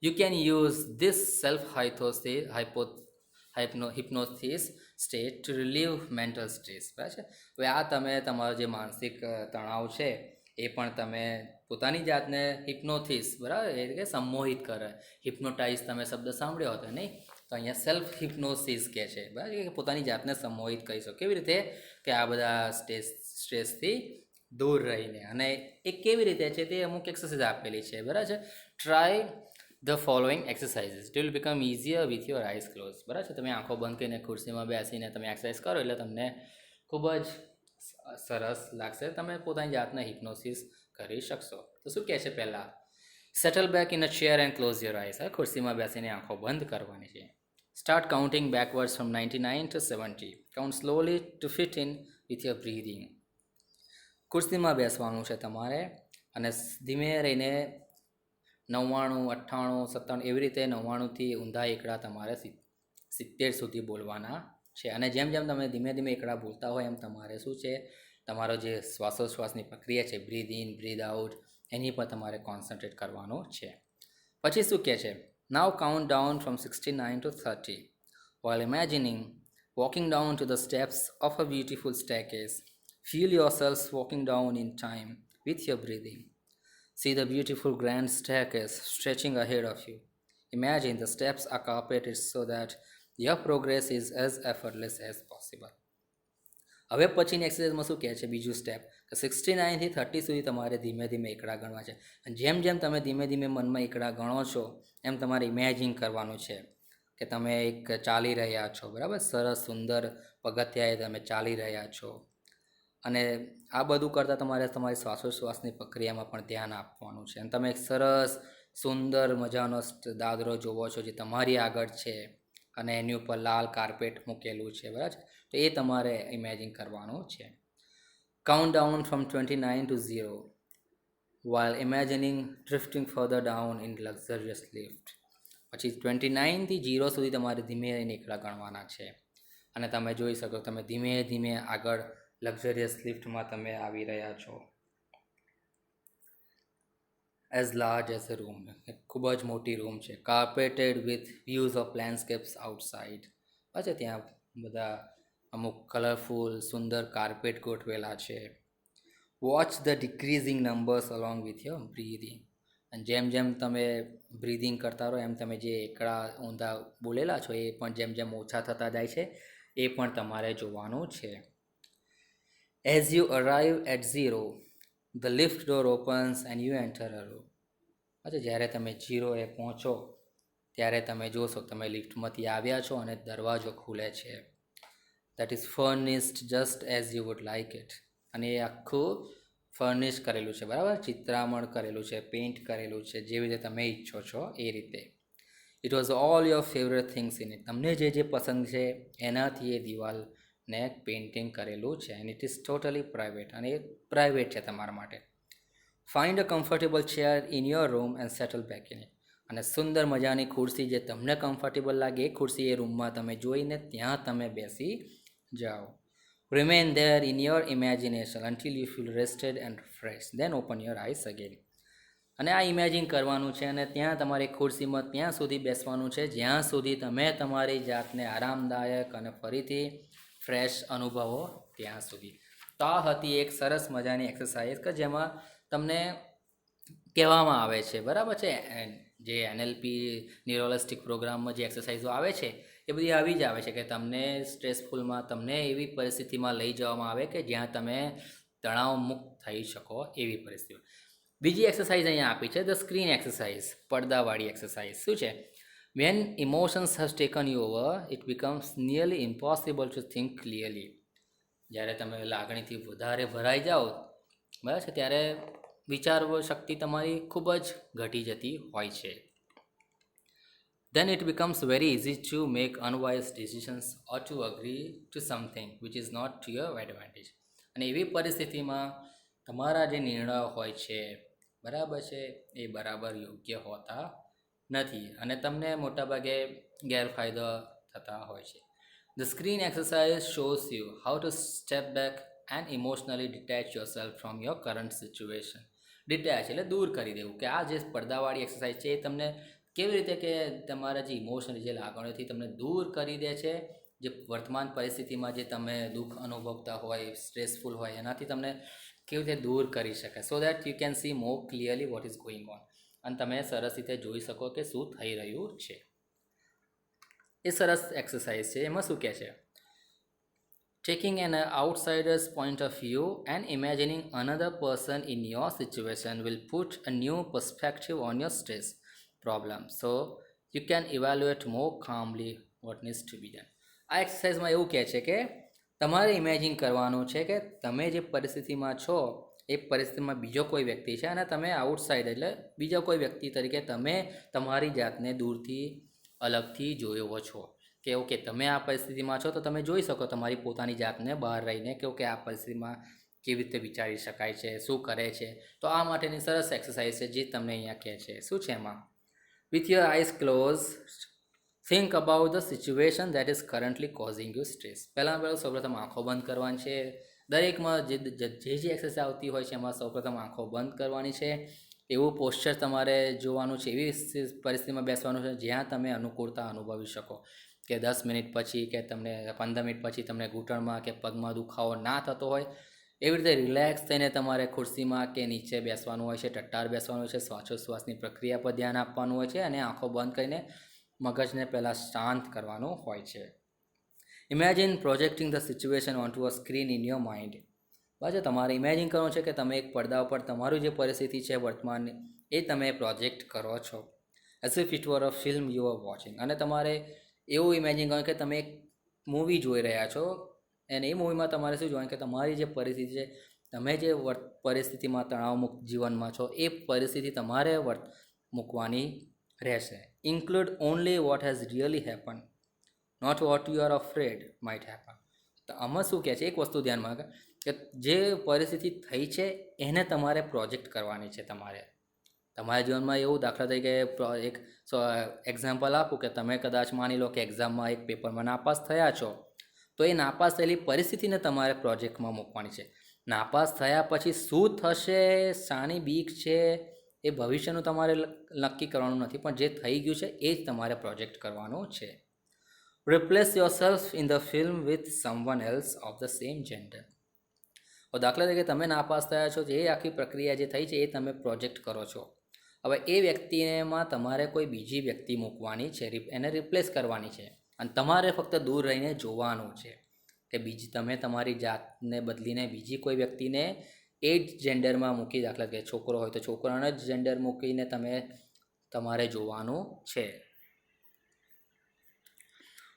You can use this hypnosis state to relieve mental stress. બરાબર છે. હવે આ તમે તમારો જે માનસિક તણાવ છે એ પણ તમે પોતાની જાતને હિપ્નોથિસ, બરાબર, એટલે કે સંમોહિત કરે. હિપ્નોટાઇઝ તમે શબ્દ સાંભળ્યો હતો નહીં? તો અહીંયા સેલ્ફ હિપ્નોસિસ કહે છે, બરાબર, કે પોતાની જાતને સંમોહિત કરી શકો. કેવી રીતે? કે આ બધા સ્ટ્રેસથી દૂર રહીને. અને એ કેવી રીતે છે તે અમુક એક્સરસાઇઝ આપેલી છે, બરાબર છે. Try the following exercises. It will become easier with your eyes closed. બરાબર છે. તમે આંખો બંધ કરીને ખુરશીમાં બેસીને તમે એક્સરસાઇઝ કરો એટલે તમને ખૂબ જ સરસ લાગશે. તમે પોતાની જાતને હિપ્નોસિસ કરી શકશો. તો શું કહે છે પહેલાં? Settle back in a chair and close your eyes. ખુરશીમાં બેસીને આંખો બંધ કરવાની છે. Start counting backwards from 99 to 70. Count slowly to fit in with your breathing. ખુરશીમાં બેસવાનું છે તમારે અને ધીમે રહીને 99, 98, 97 એવી રીતે 99થી ઊંધા એકડા તમારે 70 સુધી બોલવાના છે. અને જેમ જેમ તમે ધીમે ધીમે એકડા બોલતા હોય એમ તમારે શું છે, તમારો જે શ્વાસોશ્વાસની પ્રક્રિયા છે, બ્રીધ ઇન બ્રીધ આઉટ, એની પર તમારે કોન્સન્ટ્રેટ કરવાનું છે. પછી શું કહે છે? નાવ count down from 69 to 30 while imagining walking down to the steps of a beautiful staircase. Feel yourselves walking down in time with your breathing. See the beautiful grand staircase stretching ahead of you. Imagine the steps are carpeted so that your progress is as effortless as possible. હવે પછીની એક્સરસાઇઝમાં શું કહે છે? બીજું step કે 69થી 30 સુધી તમારે ધીમે ધીમે એકડા ગણવા છે. અને જેમ જેમ તમે ધીમે ધીમે મનમાં એકડા ગણો છો એમ તમારે ઇમેજિન કરવાનું છે કે તમે એક ચાલી રહ્યા છો, બરાબર, સરસ સુંદર પગથિયાએ તમે ચાલી રહ્યા છો. અને આ બધું કરતાં તમારે તમારી શ્વાસોશ્વાસની પ્રક્રિયામાં પણ ધ્યાન આપવાનું છે. અને તમે એક સરસ સુંદર મજાનો દાદરો જોવો છો જે તમારી આગળ છે અને એની ઉપર લાલ કાર્પેટ મૂકેલું છે, બરાબર. તો એ તમારે ઇમેજિન કરવાનું છે. Count down from 29 to 0 while imagining drifting further down in luxurious lift. પછી 29થી 0 સુધી તમારે ધીમે રહીને એકલા ગણવાના છે. અને તમે જોઈ શકો તમે ધીમે ધીમે આગળ લક્ઝરિયસ લિફ્ટમાં તમે આવી રહ્યા છો. As large as a room, ખૂબ જ મોટી રૂમ છે. Carpeted with views of landscapes outside. અચ્છા, ત્યાં બધા અમુક કલરફુલ સુંદર કાર્પેટ ગોઠવેલા છે. Watch the decreasing numbers along with your breathing. અને જેમ જેમ તમે બ્રીધિંગ કરતા રહો એમ તમે જે એકડા ઊંધા બોલેલા છો એ પણ જેમ જેમ ઓછા થતા જાય છે એ પણ તમારે જોવાનું છે. As you arrive at 0, the lift door opens and you enter a room. અચ્છા, જ્યારે તમે 0એ પહોંચો ત્યારે તમે જોશો તમે લિફ્ટમાંથી આવ્યા છો અને દરવાજો ખુલે છે. That is furnished just as you would like it. અને એ આખું ફર્નિશ કરેલું છે, બરાબર, ચિત્રામણ કરેલું છે, પેઇન્ટ કરેલું છે, જેવી રીતે તમે ઈચ્છો છો એ રીતે. It was all your favourite things in it. તમને જે જે પસંદ છે એનાથી એ દિવાલને પેઇન્ટિંગ કરેલું છે. And it is totally private, અને એ પ્રાઇવેટ છે તમારા માટે. Find a comfortable chair in your room and settle back in it. અને સુંદર મજાની ખુરશી જે તમને કમ્ફર્ટેબલ લાગે એ ખુરશી એ રૂમમાં તમે જોઈને ત્યાં તમે બેસી જાઓ. Remain there in your imagination until you feel rested and fresh. Then open your eyes again. અને આ ઇમેજિન કરવાનું છે અને ત્યાં તમારી ખુરશીમાં ત્યાં સુધી બેસવાનું છે જ્યાં સુધી તમે તમારી જાતને આરામદાયક અને ફરીથી ફ્રેશ અનુભવો ત્યાં સુધી. તો આ હતી એક સરસ મજાની એક્સરસાઇઝ કે જેમાં તમને કહેવામાં આવે છે, બરાબર છે, જે એનએલપી ન્યુરોલિસ્ટિક પ્રોગ્રામમાં જે એક્સરસાઇઝો આવે છે એ બધી આવી જ આવે છે કે તમને સ્ટ્રેસફુલમાં તમને એવી પરિસ્થિતિમાં લઈ જવામાં આવે કે જ્યાં તમે તણાવ મુક્ત થઈ શકો એવી પરિસ્થિતિ. બીજી એક્સરસાઇઝ અહીંયા આપી છે ધ સ્ક્રીન એક્સરસાઇઝ, પડદાવાળી એક્સરસાઇઝ. શું છે? When emotions has taken you over it becomes nearly impossible to think clearly. જ્યારે તમે લાગણીથી વધારે ભરાઈ જાઓ, બરાબર છે, ત્યારે વિચાર શક્તિ તમારી ખૂબ જ ઘટી જતી હોય છે. Then it becomes very easy to make unwise decisions or to agree to something which is not to your advantage. અને એવી પરિસ્થિતિમાં તમારા જે નિર્ણયો હોય છે, બરાબર છે, એ બરાબર યોગ્ય હોતા નથી અને તમને મોટાભાગે ગેરફાયદો થતા હોય છે. The screen exercise shows you how to step back and emotionally detach yourself from your current situation. Detach એટલે દૂર કરી દેવું. કે આ જે પડદાવાળી એક્સરસાઇઝ છે એ તમને કેવી રીતે કે તમારા જે ઇમોશન, જે લાગણીઓથી તમને દૂર કરી દે છે, જે વર્તમાન પરિસ્થિતિમાં જે તમે દુઃખ અનુભવતા હોય, સ્ટ્રેસફુલ હોય, એનાથી તમને કેવી રીતે દૂર કરી શકે, so that you can see more clearly what is going on. અને તમે સરસ રીતે જોઈ શકો કે શું થઈ રહ્યું છે. એ સરસ એક્સરસાઇઝ છે. એમાં શું કહે છે? Taking an outsider's point of view and imagining another person in your situation will put a new perspective on your stress problem, so you can evaluate more calmly what needs to be done. આ એક્સરસાઇઝમાં એવું કહે છે કે તમારે imagine કરવાનું છે કે તમે જે પરિસ્થિતિમાં છો એ પરિસ્થિતિમાં બીજો કોઈ વ્યક્તિ છે અને તમે આઉટસાઇડ એટલે બીજા કોઈ વ્યક્તિ તરીકે તમે તમારી જાતને દૂરથી અલગથી જોયો છો કે ઓકે તમે આ પરિસ્થિતિમાં છો તો તમે જોઈ શકો તમારી પોતાની જાતને બહાર રહીને કે ઓકે આ પરિસ્થિતિમાં કેવી રીતે વિચારી શકાય છે, શું કરે છે. તો આ માટેની સરસ એક્સરસાઇઝ છે જે તમને અહીંયા કહે છે. શું છે એમાં? With your eyes close think about the situation that is currently causing you stress. પહેલાં સૌપ્રથમ આંખો બંધ કરવાની છે. દરેકમાં જે એક્સરસાઇઝ આવતી હોય છે એમાં સૌપ્રથમ આંખો બંધ કરવાની છે. એવું પોસ્ચર તમારે જોવાનું છે, એવી પરિસ્થિતિમાં બેસવાનું છે જ્યાં તમે અનુકૂળતા અનુભવી શકો કે 10 મિનિટ પછી કે તમને 15 મિનિટ પછી તમને ઘૂંટણમાં કે પગમાં દુખાવો ના થતો હોય. એવી રીતે રિલેક્સ થઈને તમારે ખુરશીમાં કે નીચે બેસવાનું હોય છે, ટટ્ટાર બેસવાનું હોય છે, શ્વાસોશ્વાસની પ્રક્રિયા પર ધ્યાન આપવાનું હોય છે અને આંખો બંધ કરીને મગજને પહેલાં શાંત કરવાનું હોય છે. Imagine projecting the situation on to a screen in your mind. બસ તમારે ઇમેજિન કરવાનું છે કે તમે એક પડદા ઉપર તમારું જે પરિસ્થિતિ છે વર્તમાનની એ તમે પ્રોજેક્ટ કરો છો as if it were a film you are watching. અને તમારે એવું ઇમેજિન કરવાનું કે તમે એક મૂવી જોઈ રહ્યા છો અને એ મૂવીમાં તમારે શું જોવાનું કે તમારી જે પરિસ્થિતિ છે, તમે જે પરિસ્થિતિમાં તણાવમુક્ત જીવનમાં છો એ પરિસ્થિતિ તમારે મૂકવાની રહેશે. Include only what has really happen, not what you are afraid might happen. તો આમાં શું કહે છે, એક વસ્તુ ધ્યાનમાં કે જે પરિસ્થિતિ થઈ છે એને તમારે પ્રોજેક્ટ કરવાની છે તમારે, તમારા જીવનમાં એવું દાખલા તરીકે એક એક્ઝામ્પલ આપું કે તમે કદાચ માની લો કે એક્ઝામમાં એક પેપરમાં નાપાસ થયા છો, તો એ નાપાસ થયેલી પરિસ્થિતિને તમારે પ્રોજેક્ટમાં મૂકવાની છે. નાપાસ થયા પછી શું થશે, શાની બીક છે, એ ભવિષ્યનું તમારે નક્કી કરવાનું નથી, પણ જે થઈ ગયું છે એ જ તમારે પ્રોજેક્ટ કરવાનું છે. Replace yourself in the film with someone else of the same gender. તો દાખલા તરીકે તમે નાપાસ થયા છો, જે આખી પ્રક્રિયા જે થઈ છે એ તમે પ્રોજેક્ટ કરો છો. હવે એ વ્યક્તિમાં તમારે કોઈ બીજી વ્યક્તિ મૂકવાની છે, એને રિપ્લેસ કરવાની છે, અને તમારે ફક્ત દૂર રહીને જોવાનું છે કે બીજી તમે તમારી જાતને બદલીને બીજી કોઈ વ્યક્તિને એ જ જેન્ડરમાં મૂકી, દાખલા કે છોકરો હોય તો છોકરાનો જ જેન્ડર મૂકીને તમારે જોવાનું છે.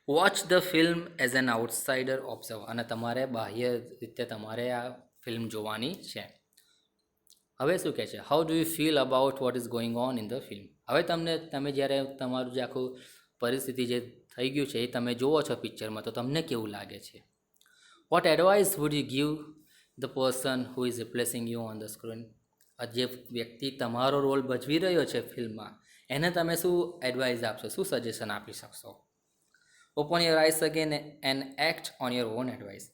Watch the film as an outsider observe, અને તમારે બાહ્ય રીતે તમારે આ ફિલ્મ જોવાની છે. હવે શું કહે છે, how do you feel about what is going on in the film. હવે તમે જ્યારે તમારું જે આખું પરિસ્થિતિ જે થઈ ગયું છે એ તમે જુઓ છો પિક્ચરમાં, તો તમને કેવું લાગે છે. What advice would you give the person who is replacing you on the screen. જે વ્યક્તિ તમારો રોલ ભજવી રહ્યો છે ફિલ્મમાં, એને તમે શું એડવાઇસ આપશો, શું સજેશન આપી શકશો. Open your eyes again and act on your own advice.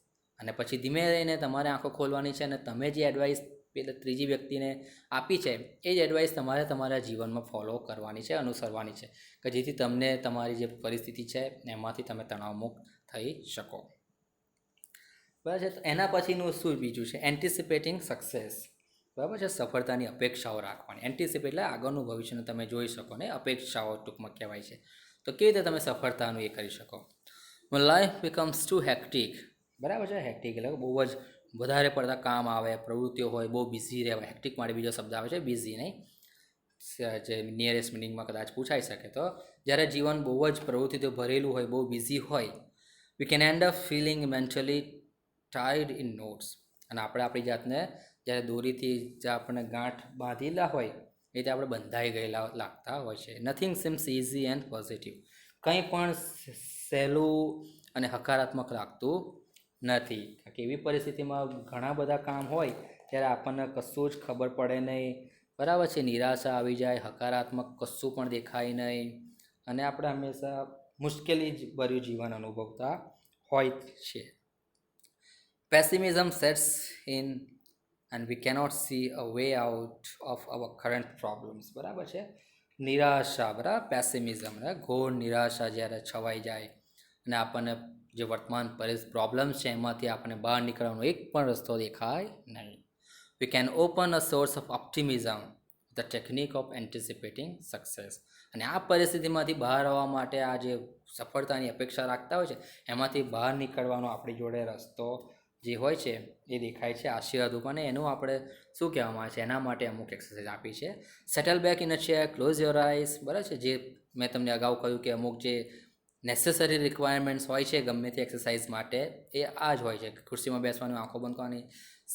અને પછી ધીમે રહીને તમારે આંખો ખોલવાની છે અને તમે જે એડવાઇસ પેલા ત્રીજી વ્યક્તિને આપી છે એ જ એડવાઇસ તમારે તમારા જીવનમાં ફોલો કરવાની છે, અનુસરવાની છે, કે જેથી તમને તમારી જે પરિસ્થિતિ છે એમાંથી તમે તણાવમુક્ત થઈ શકો. બરાબર છે. તો એના પછીનું શું બીજું છે, એન્ટિસિપેટિંગ સક્સેસ. બરાબર છે. સફળતાની અપેક્ષાઓ રાખવાની. એન્ટિસિપેટ એટલે આગળનું ભવિષ્યનું તમે જોઈ શકો ને, અપેક્ષાઓ ટૂંકમાં કહેવાય છે. તો કેવી રીતે તમે સફળતાનું એ કરી શકો. Life becomes too hectic. બરાબર છે. હેક્ટિક એટલે બહુ જ વધારે પડતા કામ આવે, પ્રવૃત્તિઓ હોય, બહુ બિઝી રહેવાય. હેક્ટિક માટે બીજો શબ્દ આવે છે બિઝી, નહીં, જે નિયરેસ્ટ મિનિંગમાં કદાચ પૂછાઈ શકે. તો જ્યારે જીવન બહુ જ પ્રવૃત્તિઓ ભરેલું હોય, બહુ બિઝી હોય, we can end up feeling mentally tied in knots. અને આપણે આપણી જાતને જ્યારે દોરીથી જે આપણને ગાંઠ બાંધેલા હોય એ રીતે આપણે બંધાઈ ગયેલા લાગતા હોય છે. Nothing seems easy and positive. કંઈ પણ સહેલું અને હકારાત્મક લાગતું નથી. કે એવી પરિસ્થિતિમાં ઘણા બધા કામ હોય ત્યારે આપણને કશું જ ખબર પડે નહીં. બરાબર છે. નિરાશા આવી જાય, હકારાત્મક કશું પણ દેખાય નહીં, અને આપણે હંમેશા મુશ્કેલી ભર્યું જીવન અનુભવતા હોય છે. Pessimism sets in and we cannot see a way out of our current problems. બરાબર છે. નિરાશા, બરાબર, પેસિમિઝમ, ઘોર નિરાશા જ્યારે છવાઈ જાય અને આપણને જે વર્તમાન પ્રોબ્લેમ્સ છે એમાંથી આપણને બહાર નીકળવાનો એક પણ રસ્તો દેખાય નહીં. We can open a source of optimism, the technique of anticipating success. અને આ પરિસ્થિતિમાંથી બહાર આવવા માટે આ જે સફળતાની અપેક્ષા રાખતા હોય છે એમાંથી બહાર નીકળવાનો આપણી જોડે રસ્તો જે હોય છે એ દેખાય છે આશીર્વાદ ઉપર. અને એનું આપણે શું કહેવામાં આવે છે, એના માટે અમુક એક્સરસાઇઝ આપી છે. Settle back in a chair, close your eyes. બરાબર છે. જે મેં તમને અગાઉ કહ્યું કે અમુક જે નેસેસરી રિક્વાયરમેન્ટ્સ હોય છે ગમે તે એક્સરસાઇઝ માટે, એ આ જ હોય છે. ખુરશીમાં બેસવાની, આંખો બંધ કરવાની,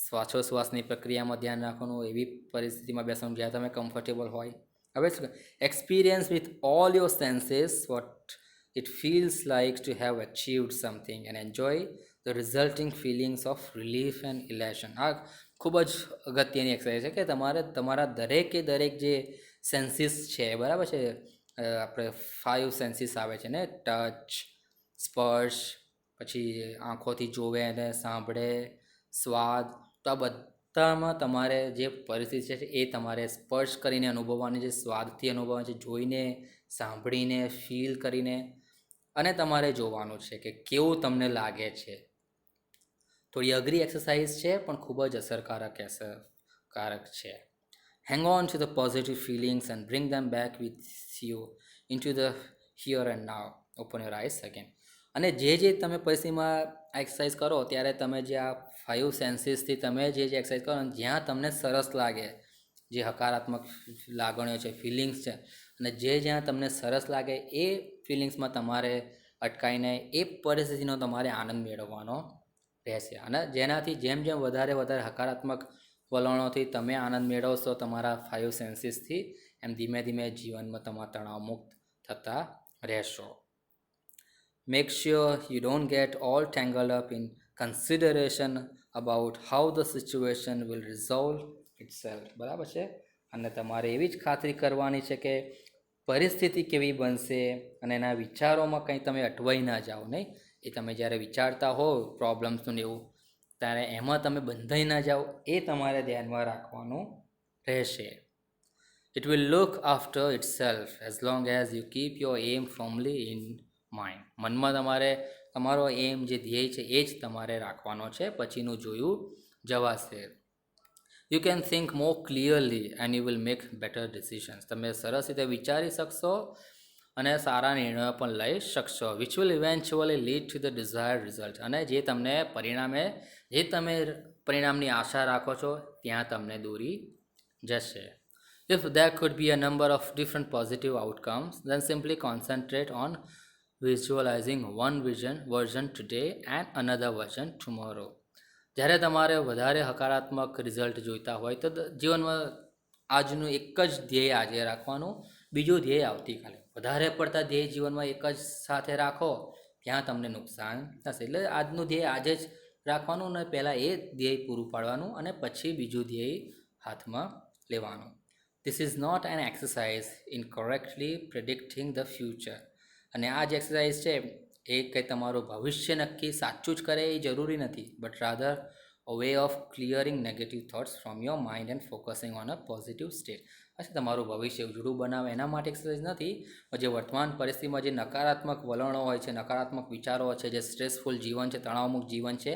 શ્વાસોશ્વાસની પ્રક્રિયામાં ધ્યાન રાખવાનું, એવી પરિસ્થિતિમાં બેસવાનું જ્યાં તમે કમ્ફર્ટેબલ હોય. હવે શું, experience with all your senses what it feels like to have achieved something and enjoy the resulting feelings of relief and elation. આ ખૂબ જ અગત્યની એક્સરસાઇઝ છે કે તમારે તમારા દરેકે દરેક જે સેન્સીસ છે, બરાબર છે, આપણે 5 સેન્સીસ આવે છે ને, ટચ, સ્પર્શ, પછી આંખોથી જોવે અને સાંભળે, સ્વાદ. તો આ બધામાં તમારે જે પરિસ્થિતિ છે એ તમારે સ્પર્શ કરીને અનુભવવાની છે, સ્વાદથી અનુભવવાની છે, જોઈને, સાંભળીને, ફીલ કરીને, અને તમારે જોવાનું છે કે કેવું તમને લાગે છે. થોડી અઘરી એક્સરસાઇઝ છે પણ ખૂબ જ અસરકારક છે. Hang on to the positive feelings and bring them back with you into the here and now. Open your eyes again. અને જે તમે પરિસ્થિતિમાં એક્સરસાઇઝ કરો ત્યારે તમે જે આ 5 સેન્સીસથી તમે જે એક્સરસાઇઝ કરો, જ્યાં તમને સરસ લાગે, જે હકારાત્મક લાગણીઓ છે, ફિલિંગ્સ છે, અને જ્યાં તમને સરસ લાગે એ ફિલિંગ્સમાં તમારે અટકાઈને એ પરિસ્થિતિનો તમારે આનંદ મેળવવાનો રહેશે. અને જેનાથી જેમ વધારે હકારાત્મક વલણોથી તમે આનંદ મેળવશો તમારા 5 સેન્સીસથી, એમ ધીમે ધીમે જીવનમાં તમારા તણાવમુક્ત થતા રહેશો. Make sure you don't get all tangled up in consideration about how the situation will resolve itself. બરાબર છે. અને તમારે એવી જ ખાતરી કરવાની છે કે પરિસ્થિતિ કેવી બનશે અને એના વિચારોમાં કંઈ તમે અટવાઈ ના જાઓ નહીં. એ તમે જ્યારે વિચારતા હો પ્રોબ્લેમ્સનું ને એવું, ત્યારે એમાં તમે બંધાઈ ના જાઓ, એ તમારે ધ્યાનમાં રાખવાનું રહેશે. It will look after itself as long as you keep your aim firmly in mind. મનમાં તમારે તમારો એમ જે ધ્યેય છે એ જ તમારે રાખવાનો છે, પછીનું જોયું જવાશે. You can think more clearly and you will make better decisions. તમે સરસ રીતે વિચારી શકશો અને સારા નિર્ણયો પણ લઈ શકશો, which will eventually lead to the desired result. અને જે તમને પરિણામે જે તમે પરિણામની આશા રાખો છો ત્યાં તમને દોરી જશે. If there could be a number of different positive outcomes, then simply concentrate on visualizing one version today and another version tomorrow. જ્યારે તમારે વધારે હકારાત્મક રિઝલ્ટ જોઈતા હોય તો જીવનમાં આજનું એક જ ધ્યેય આજે રાખવાનું, બીજું ધ્યેય આવતીકાલે. વધારે પડતા ધ્યેય જીવનમાં એક જ સાથે રાખો ત્યાં તમને નુકસાન થશે. એટલે આજનું ધ્યેય આજે જ રાખવાનું અને પહેલાં એ ધ્યેય પૂરું પાડવાનું અને પછી બીજું ધ્યેય હાથમાં લેવાનું. This is not an exercise in correctly predicting the future. અને આ જે એક્સરસાઇઝ છે એ કંઈ તમારું ભવિષ્ય નક્કી સાચું જ કરે એ જરૂરી નથી, but rather a way of clearing negative thoughts from your mind and focusing on a positive state. અચ્છા, તમારું ભવિષ્ય ઉજળું બનાવે એના માટે એક્સરસાઇઝ નથી, પણ જે વર્તમાન પરિસ્થિતિમાં જે નકારાત્મક વલણો હોય છે, નકારાત્મક વિચારો હોય છે, જે સ્ટ્રેસફુલ જીવન છે, તણાવમુક્ત જીવન છે,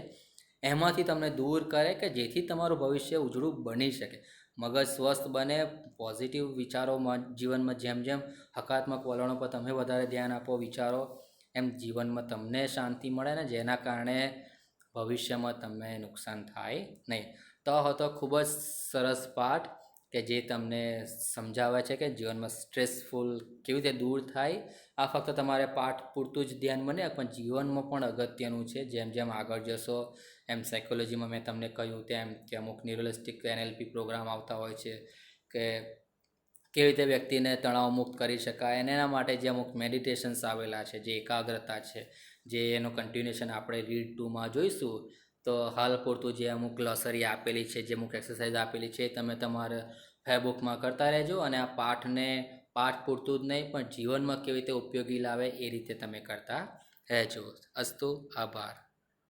એમાંથી તમને દૂર કરે કે જેથી તમારું ભવિષ્ય ઉજળું બની શકે. મગજ સ્વસ્થ બને, પોઝિટિવ વિચારોમાં જીવનમાં જેમ જેમ હકારાત્મક વલણો પર તમે વધારે ધ્યાન આપો, વિચારો, એમ જીવનમાં તમને શાંતિ મળે ને જેના કારણે ભવિષ્યમાં તમને નુકસાન થાય નહીં. તો હતો ખૂબ જ સરસ પાઠ કે જે તમને સમજાવે છે કે જીવનમાં સ્ટ્રેસફુલ કેવી રીતે દૂર થાય. આ ફક્ત તમારે પાઠ પૂરતું જ ધ્યાન બને, પણ જીવનમાં પણ અગત્યનું છે. જેમ જેમ આગળ જશો એમ સાયકોલોજીમાં મેં તમને કહ્યું તેમ કે અમુક ન્યુરલિસ્ટિક NLP પ્રોગ્રામ આવતા હોય છે કે કેવી રીતે વ્યક્તિને તણાવમુક્ત કરી શકાય, અને એના માટે જે અમુક મેડિટેશન્સ આવેલા છે, જે એકાગ્રતા છે, જે એનું કન્ટિન્યુએશન આપણે રીડ 2માં જોઈશું. તો હાલ પૂરતું જે અમુક ગ્લોસરી આપેલી છે, જે અમુક એક્સરસાઇઝ આપેલી છે, તમે તમારે ફેસબુકમાં કરતા રહેજો. અને આ પાઠ પૂરતું જ નહીં પણ જીવનમાં કેવી રીતે ઉપયોગી લાવે એ રીતે તમે કરતા રહેજો. અસ્તુ, આભાર.